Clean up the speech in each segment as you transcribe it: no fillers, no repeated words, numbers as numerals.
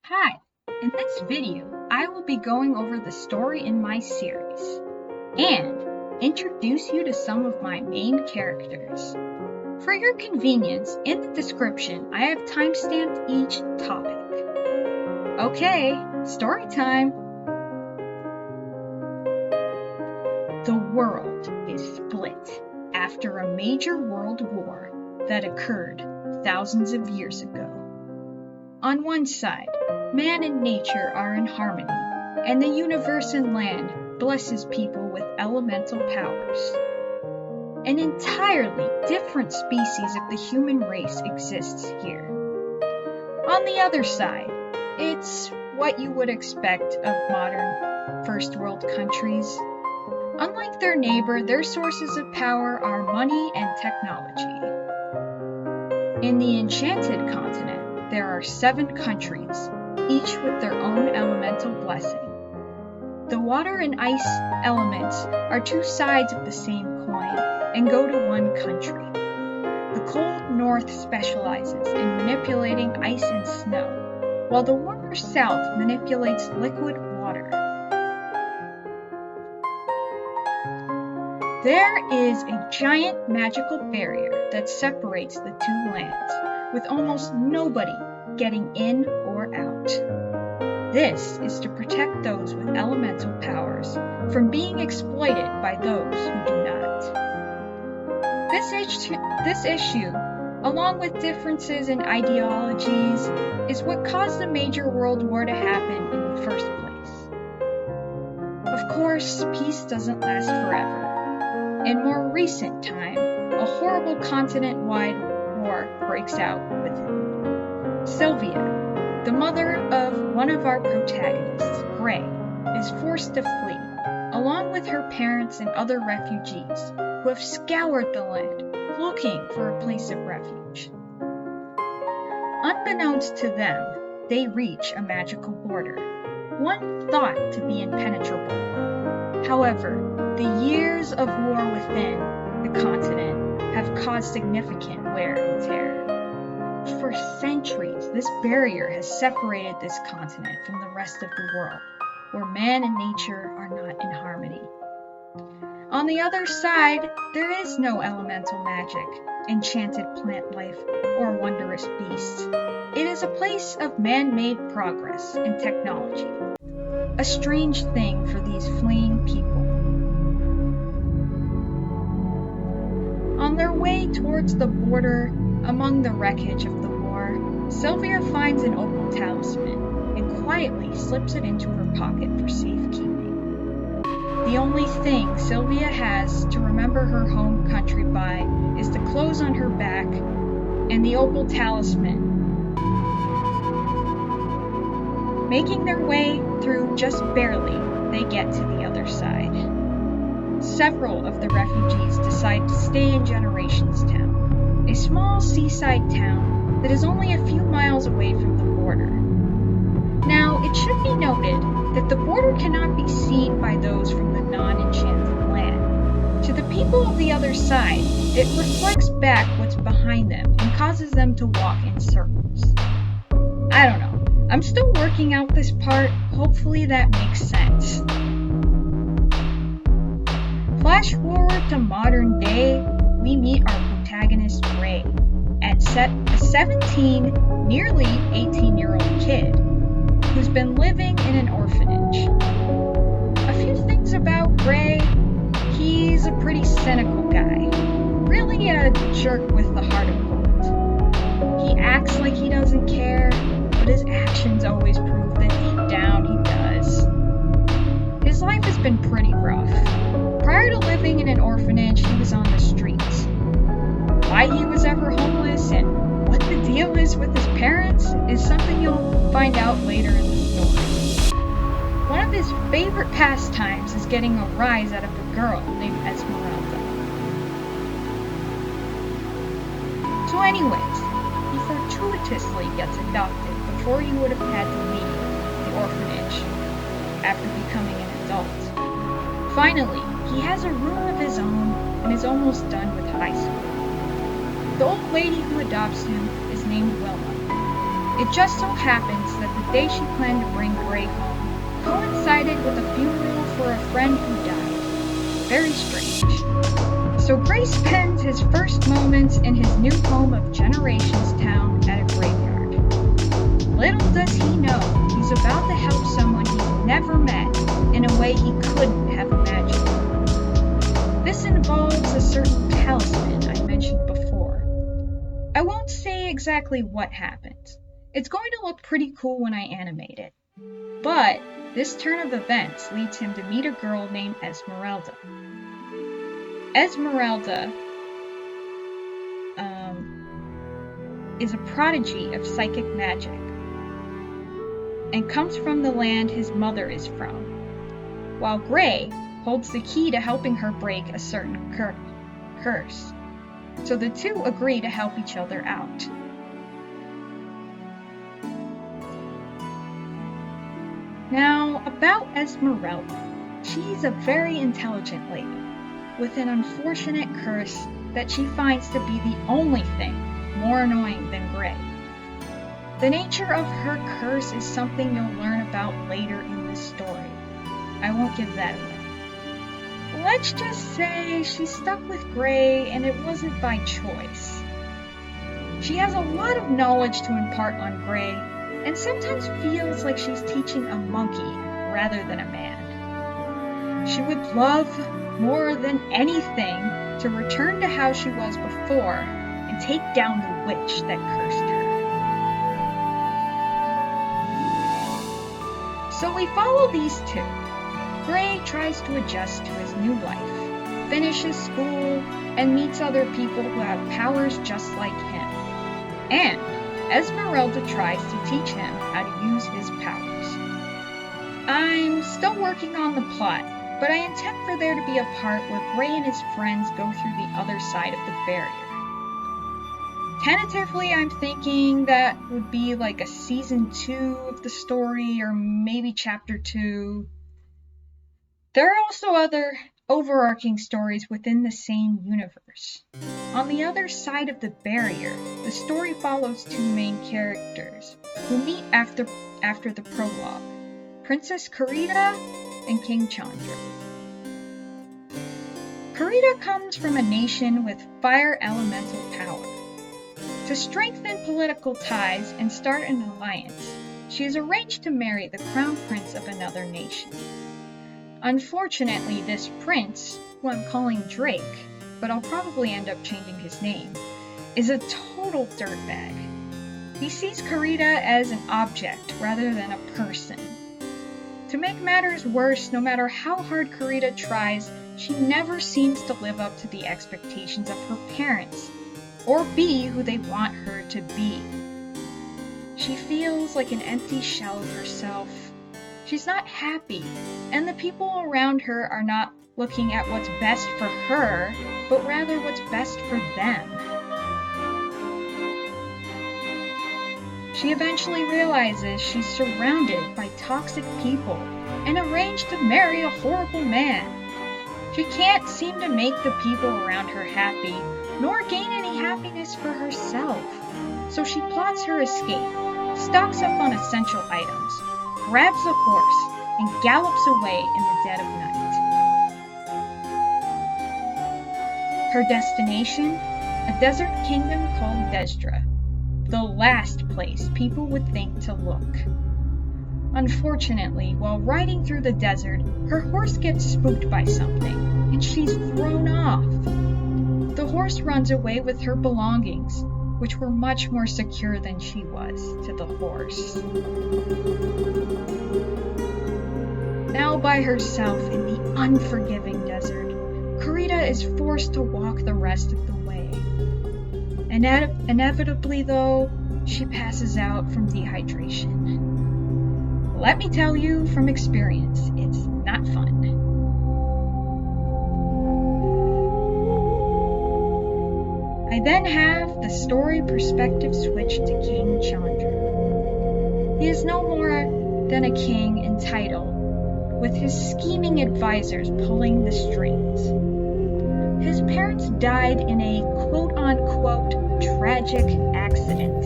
Hi, in this video, I will be going over the story in my series and introduce you to some of my main characters. For your convenience, in the description, I have timestamped each topic. Okay, story time! The world is split after a major world war that occurred thousands of years ago. On one side, man and nature are in harmony, and the universe and land blesses people with elemental powers. An entirely different species of the human race exists here. On the other side, it's what you would expect of modern first world countries. Unlike their neighbor, their sources of power are money and technology. In the Enchanted Continent, there are 7 countries, each with their own elemental blessing. The water and ice elements are 2 sides of the same coin and go to one country. The cold north specializes in manipulating ice and snow, while the warmer south manipulates liquid water. There is a giant magical barrier that separates the 2 lands, with almost nobody getting in or out. This is to protect those with elemental powers from being exploited by those who do not. This issue, along with differences in ideologies, is what caused the major world war to happen in the first place. Of course, peace doesn't last forever. In more recent time, a horrible continent-wide war breaks out within. Sylvia, the mother of one of our protagonists, Gray, is forced to flee, along with her parents and other refugees who have scoured the land looking for a place of refuge. Unbeknownst to them, they reach a magical border, one thought to be impenetrable. However, the years of war within the continent have caused significant wear and tear. For centuries, this barrier has separated this continent from the rest of the world, where man and nature are not in harmony. On the other side, there is no elemental magic, enchanted plant life, or wondrous beasts. It is a place of man-made progress and technology, a strange thing for these fleeing people. On their way towards the border, among the wreckage of the war, Sylvia finds an opal talisman and quietly slips it into her pocket for safekeeping. The only thing Sylvia has to remember her home country by is the clothes on her back and the opal talisman. Making their way through just barely, they get to the other side. Several of the refugees decide to stay in Generations Town, a small seaside town that is only a few miles away from the border. Now, it should be noted that the border cannot be seen by those from the non-enchanted land. To the people of the other side, it reflects back what's behind them and causes them to walk in circles. I don't know. I'm still working out this part. Hopefully that makes sense. Flash forward to modern day, we meet our protagonist Ray, a 17, nearly 18-year-old kid who's been living in an orphanage. A few things about Ray: he's a pretty cynical guy, really a jerk with the heart of gold. He acts like he doesn't care, but his actions always prove that deep down he does. His life has been pretty rough. Prior to living in an orphanage, he was on the streets. Why he was ever homeless and what the deal is with his parents is something you'll find out later in the story. One of his favorite pastimes is getting a rise out of a girl named Esmerelda. So anyways, he fortuitously gets adopted before he would have had to leave the orphanage after becoming an adult. Finally, he has a room of his own and is almost done with high school. The old lady who adopts him is named Wilma. It just so happens that the day she planned to bring Gray home coincided with a funeral for a friend who died. Very strange. So Gray spends his first moments in his new home of Generations Town at a graveyard. Little does he know he's about to help someone he's never met in a way he couldn't have imagined. This involves a certain talisman I mentioned before. I won't say exactly what happens. It's going to look pretty cool when I animate it. But this turn of events leads him to meet a girl named Esmerelda. Esmerelda is a prodigy of psychic magic and comes from the land his mother is from, while Gray holds the key to helping her break a certain curse. So the two agree to help each other out. Now, about Esmerelda. She's a very intelligent lady, with an unfortunate curse that she finds to be the only thing more annoying than Gray. The nature of her curse is something you'll learn about later in the story. I won't give that away. Let's just say she's stuck with Gray and it wasn't by choice. She has a lot of knowledge to impart on Gray and sometimes feels like she's teaching a monkey rather than a man. She would love more than anything to return to how she was before and take down the witch that cursed her. So we follow these two. Gray tries to adjust to his new life, finishes school, and meets other people who have powers just like him. And Esmerelda tries to teach him how to use his powers. I'm still working on the plot, but I intend for there to be a part where Gray and his friends go through the other side of the barrier. Tentatively, I'm thinking that would be like a season 2 of the story, or maybe chapter 2. There are also other overarching stories within the same universe. On the other side of the barrier, the story follows two main characters, who meet after the prologue, Princess Karida and King Chaundra. Karida comes from a nation with fire elemental power. To strengthen political ties and start an alliance, she has arranged to marry the crown prince of another nation. Unfortunately, this prince, who I'm calling Drake, but I'll probably end up changing his name, is a total dirtbag. He sees Karida as an object rather than a person. To make matters worse, no matter how hard Karida tries, she never seems to live up to the expectations of her parents, or be who they want her to be. She feels like an empty shell of herself. She's not happy, and the people around her are not looking at what's best for her, but rather what's best for them. She eventually realizes she's surrounded by toxic people and arranged to marry a horrible man. She can't seem to make the people around her happy, nor gain any happiness for herself. So she plots her escape, stocks up on essential items, grabs a horse, and gallops away in the dead of night. Her destination? A desert kingdom called Desdra, the last place people would think to look. Unfortunately, while riding through the desert, her horse gets spooked by something, and she's thrown off. The horse runs away with her belongings, which were much more secure than she was to the horse. Now by herself in the unforgiving desert, Karida is forced to walk the rest of the way. Inevitably, though, she passes out from dehydration. Let me tell you from experience, it's not fun. I then have the story perspective switch to King Chaundra. He is no more than a king in title, with his scheming advisors pulling the strings. His parents died in a quote-unquote tragic accident,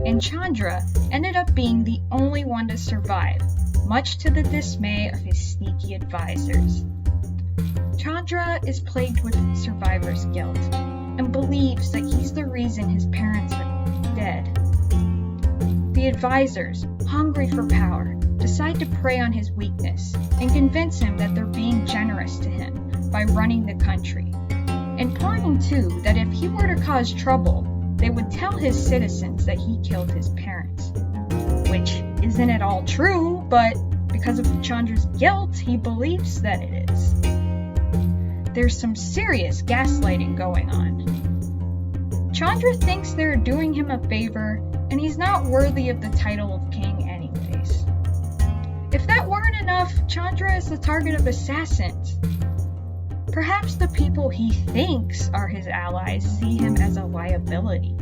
and Chaundra ended up being the only one to survive, much to the dismay of his sneaky advisors. Chaundra is plagued with survivor's guilt and believes that he's the reason his parents are dead. The advisors, hungry for power, decide to prey on his weakness and convince him that they're being generous to him by running the country, implying too that if he were to cause trouble, they would tell his citizens that he killed his parents. Which isn't at all true, but because of Chaundra's guilt, he believes that it is. There's some serious gaslighting going on. Chaundra thinks they're doing him a favor, and he's not worthy of the title of king anyways. If that weren't enough, Chaundra is the target of assassins. Perhaps the people he thinks are his allies see him as a liability.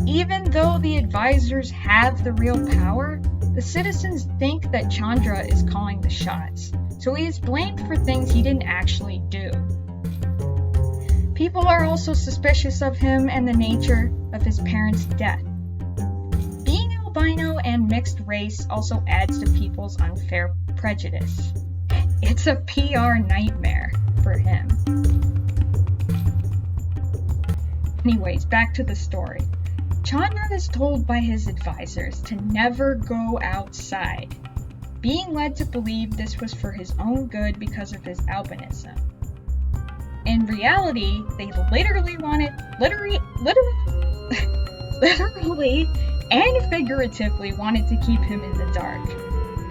Even though the advisors have the real power, the citizens think that Chaundra is calling the shots, so he is blamed for things he didn't actually do. People are also suspicious of him and the nature of his parents' death. Being albino and mixed race also adds to people's unfair prejudice. It's a PR nightmare for him. Anyways, back to the story. Chaundra is told by his advisors to never go outside, being led to believe this was for his own good because of his albinism. In reality, they literally and figuratively wanted to keep him in the dark.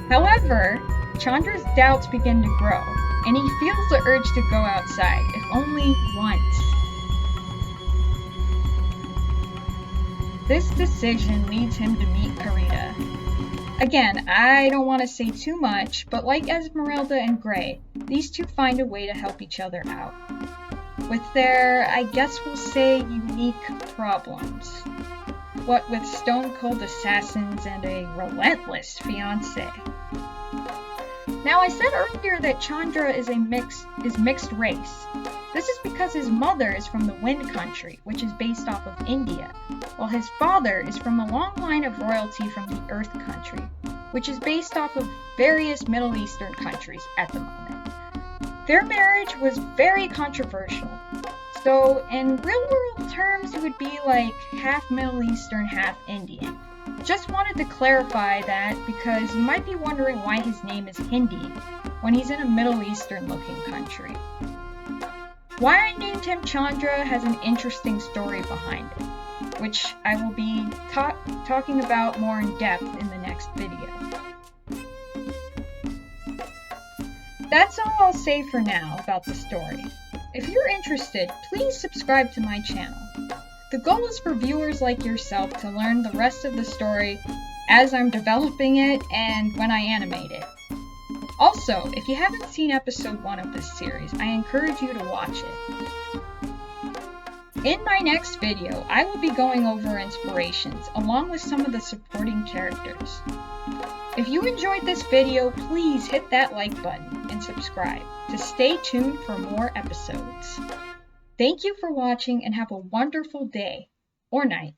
However, Chaundra's doubts begin to grow, and he feels the urge to go outside, if only once. This decision leads him to meet Karida. Again, I don't want to say too much, but like Esmerelda and Gray, these two find a way to help each other out. With their, I guess we'll say, unique problems. What with stone-cold assassins and a relentless fiancé. Now, I said earlier that Chaundra is mixed race. This is because his mother is from the Wind Country, which is based off of India, while his father is from a long line of royalty from the Earth Country, which is based off of various Middle Eastern countries at the moment. Their marriage was very controversial, so in real-world terms it would be like half Middle Eastern, half Indian. Just wanted to clarify that because you might be wondering why his name is Hindi when he's in a Middle Eastern looking country. Why I named him Chaundra has an interesting story behind it, which I will be talking about more in depth in the next video. That's all I'll say for now about the story. If you're interested, please subscribe to my channel. The goal is for viewers like yourself to learn the rest of the story as I'm developing it and when I animate it. Also, if you haven't seen episode 1 of this series, I encourage you to watch it. In my next video, I will be going over inspirations along with some of the supporting characters. If you enjoyed this video, please hit that like button and subscribe to stay tuned for more episodes. Thank you for watching and have a wonderful day or night.